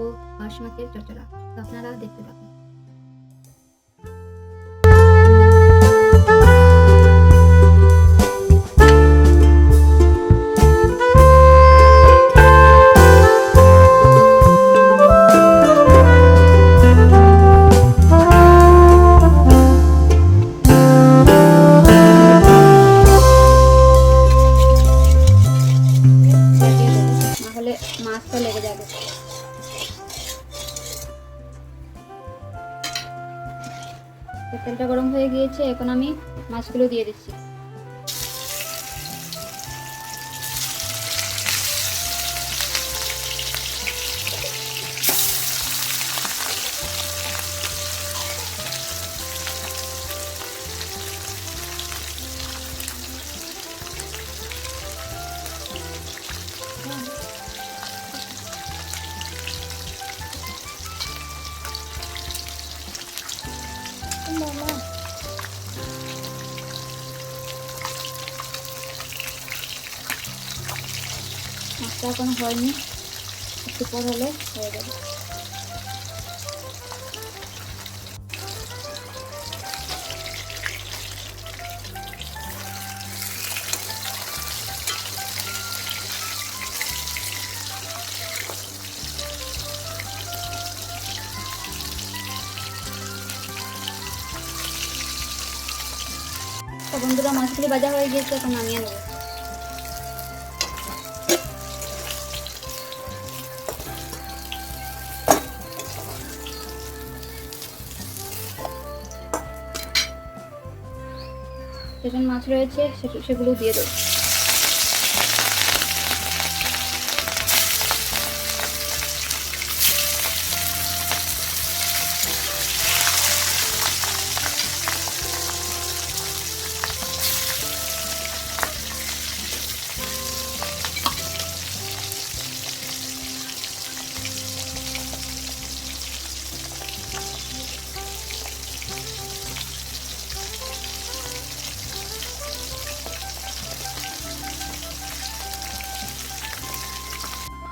বানাবো পার্শ মাছের চচ্চড়া। তো আপনারা দেখতে থাকুন। নাহলে মাছটা লেগে যাবে। তেলটা গরম হয়ে গিয়েছে, এখন আমি মাছগুলো দিয়ে দিচ্ছি। মাছটা এখনো হয়নি, একটু পর হলে হয়ে যাবে। তো বন্ধুরা, মাছগুলি ভাজা হয়ে গিয়েছে, এখন নামিয়ে নেব। যেখানে মাছ রয়েছে সেগুলো দিয়ে দেবো।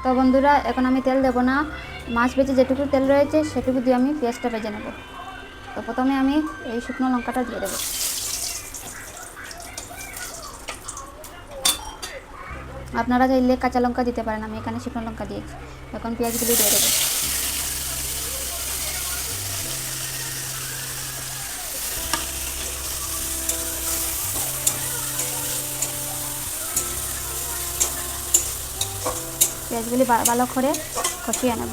তো বন্ধুরা, এখন আমি তেল দেবো না, মাছ ভেজে যেটুকু তেল রয়েছে সেটুকু দিয়ে আমি পেঁয়াজটা ভেজে নেব। তো প্রথমে আমি এই শুকনো লঙ্কাটা দিয়ে দেবো। আপনারা চাইলে কাঁচা লঙ্কা দিতে পারেন, আমি এখানে শুকনো লঙ্কা দিয়েছি। এখন পেঁয়াজগুলি দিয়ে দেবো। পেঁয়াজগুলি ভালো করে কষিয়ে নেব।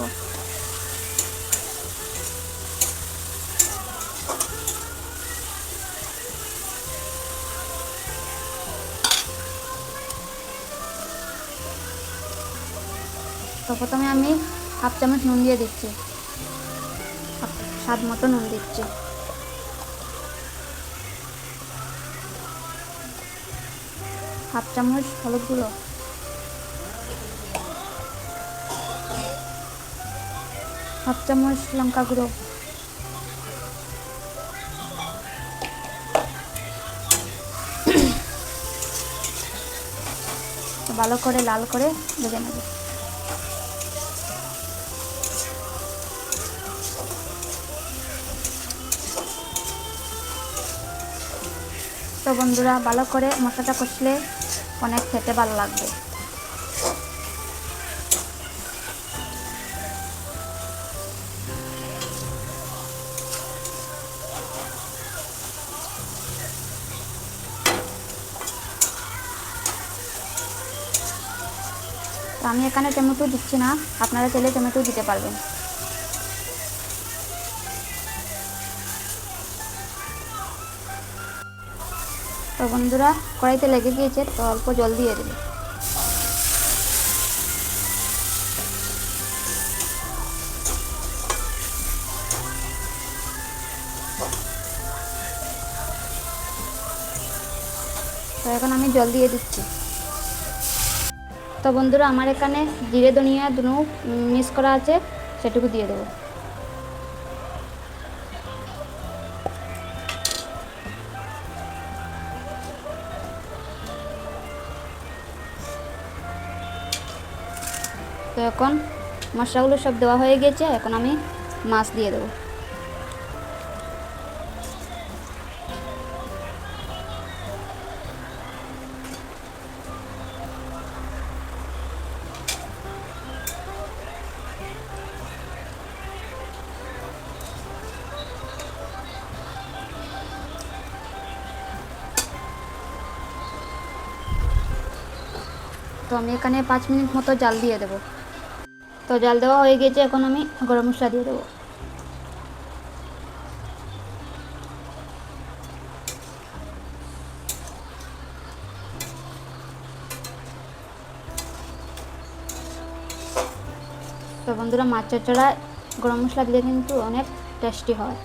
তো প্রথমে আমি হাফ চামচ নুন দিয়ে দিচ্ছি, স্বাদ মতো নুন দিচ্ছি। হাফ চামচ হলুদ গুঁড়ো, হাফ চামচ লঙ্কা গুঁড়ো, ভালো করে লাল করে ভেজে নেব। তো বন্ধুরা, ভালো করে মশলাটা কষলে অনেক খেতে ভালো লাগবে। তো আমি এখানে টমেটো দিচ্ছি না, আপনারা চাইলে টমেটো দিতে পারবেন। তো বন্ধুরা, কড়াইতে লেগে গিয়েছে, তো অল্প জল দিয়ে দেবে। তো এখন আমি জল দিয়ে দিচ্ছি। তো বন্ধুরা, আমার এখানে জিরে ধনিয়া দুটো মিক্স করা আছে, সেটুকু দিয়ে দেবো। তো এখন মশলাগুলো সব দেওয়া হয়ে গেছে, এখন আমি মাছ দিয়ে দেবো। তো আমি এখানে 5 মিনিট মতো জাল দিয়ে দেবো। তো জাল দেওয়া হয়ে গেছে, এখন আমি গরম মশলা দিয়ে দেবো। তো বন্ধুরা, মাছ চচ্চড়া গরম মশলা দিলে কিন্তু অনেক টেস্টি হয়।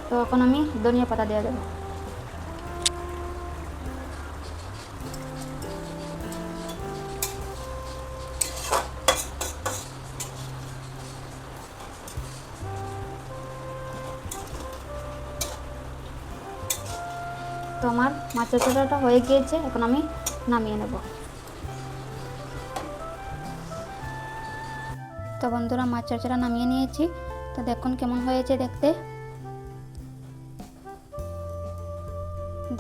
তো এখন আমি ধনিয়া পাতা দিয়ে দেবো। তো আমার মাছ চচ্চড়াটা হয়ে গিয়েছে, এখন আমি নামিয়ে নেব। তো বন্ধুরা, মাছ চচ্চড়া নামিয়ে নিয়েছি। তো দেখুন কেমন হয়েছে দেখতে।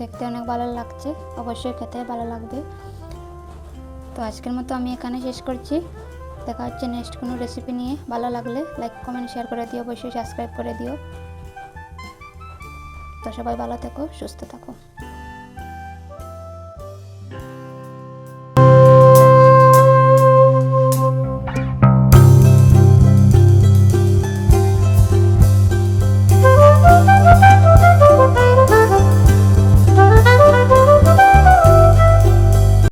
দেখতে অনেক ভালো লাগছে, অবশ্যই খেতে ভালো লাগবে। তো আজকের মতো আমি এখানে শেষ করছি। দেখা হচ্ছে নেক্সট কোনো রেসিপি নিয়ে। ভালো লাগলে লাইক কমেন্ট শেয়ার করে দিও, অবশ্যই সাবস্ক্রাইব করে দিও। তো সবাই ভালো থেকো, সুস্থ থাকো।